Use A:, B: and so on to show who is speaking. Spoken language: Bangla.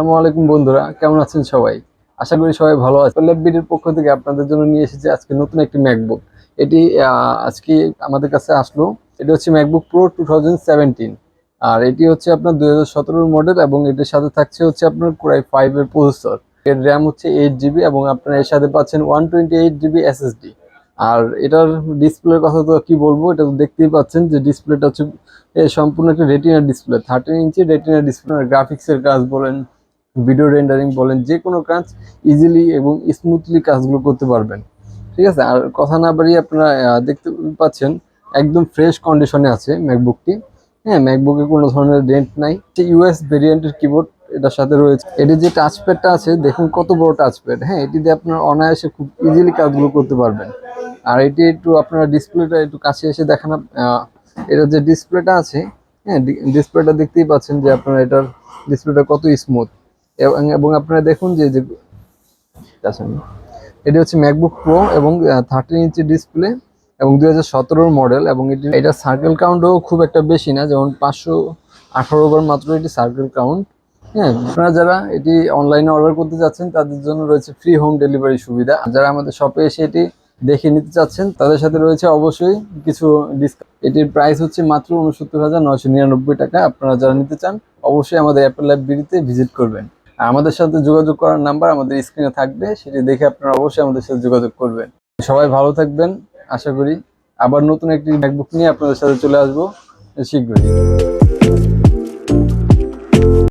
A: আসসালামু আলাইকুম বন্ধুরা, কেমন আছেন সবাই? আশা করি সবাই ভালো আছেন। ল্যাব বিডির পক্ষ থেকে আপনাদের জন্য নিয়ে এসেছি আজকে নতুন একটি ম্যাকবুক। এটি আজকে আমাদের কাছে আসলো। এটা হচ্ছে ম্যাকবুক প্রো 2017। আর এটি হচ্ছে আপনার 2017 মডেল এবং এটির সাথে থাকছে হচ্ছে আপনার কোরাই 5 এর প্রসেসর। এর র্যাম হচ্ছে 8 জিবি এবং আপনারা এর সাথে পাচ্ছেন 128 জিবি এসএসডি। আর এটার ডিসপ্লের কথা তো কি বলবো, এটা তো দেখতেই পাচ্ছেন যে ডিসপ্লেটা হচ্ছে সম্পূর্ণ একটা রেটিনা ডিসপ্লে, 13 ইঞ্চি রেটিনা ডিসপ্লে। গ্রাফিক্সের কাজ বলেন, ভিডিও রেন্ডারিং বলেন, যে কোনো কাজ ইজিলি এবং স্মুথলি কাজগুলো করতে পারবেন। ঠিক আছে, আর কথা না বাড়িয়ে আপনারা দেখতে পাচ্ছেন একদম ফ্রেশ কন্ডিশনে আছে ম্যাকবুকটি। হ্যাঁ, ম্যাকবুকে কোনো ধরনের ডেন্ট নাই। ইউএস ভেরিয়েন্টের কিবোর্ড এটার সাথে রয়েছে। এটি যে টাচপ্যাডটা আছে দেখুন কত বড় টাচপ্যাড। হ্যাঁ, এটি দিয়ে আপনারা অনায়াসে খুব ইজিলি কাজগুলো করতে পারবেন। আর এটি একটু আপনারা ডিসপ্লেটা একটু কাছে এসে দেখান। এটার যে ডিসপ্লেটা আছে, হ্যাঁ ডিসপ্লেটা দেখতেই পাচ্ছেন যে আপনারা এটার ডিসপ্লেটা কত স্মুথ। এবং আপনারা দেখুন যে যে এটি হচ্ছে ম্যাকবুক প্রো এবং 13 ইঞ্চি ডিসপ্লে এবং 2017 মডেল। এবং এটা সার্কেল কাউন্টও খুব একটা বেশি না, যেমন 518 বার মাত্র এটি সার্কেল কাউন্ট। হ্যাঁ, আপনারা যারা এটি অনলাইনে অর্ডার করতে যাচ্ছেন তাদের জন্য রয়েছে ফ্রি হোম ডেলিভারি সুবিধা। যারা আমাদের শপে এসে এটি দেখে নিতে চাচ্ছেন তাদের সাথে রয়েছে অবশ্যই কিছু ডিসকাউন্ট। এটির প্রাইস হচ্ছে মাত্র 69,999 টাকা। আপনারা যারা নিতে চান অবশ্যই আমাদের অ্যাপেল ল্যাব বিডিতে ভিজিট করবেন। আর আমাদের সাথে যোগাযোগ করার নাম্বার আমাদের স্ক্রিনে থাকবে, সেটি দেখে আপনারা অবশ্যই আমাদের সাথে যোগাযোগ করবেন। সবাই ভালো থাকবেন। আশা করি আবার নতুন একটি ম্যাকবুক নিয়ে আপনাদের সাথে চলে আসবো শীঘ্রই।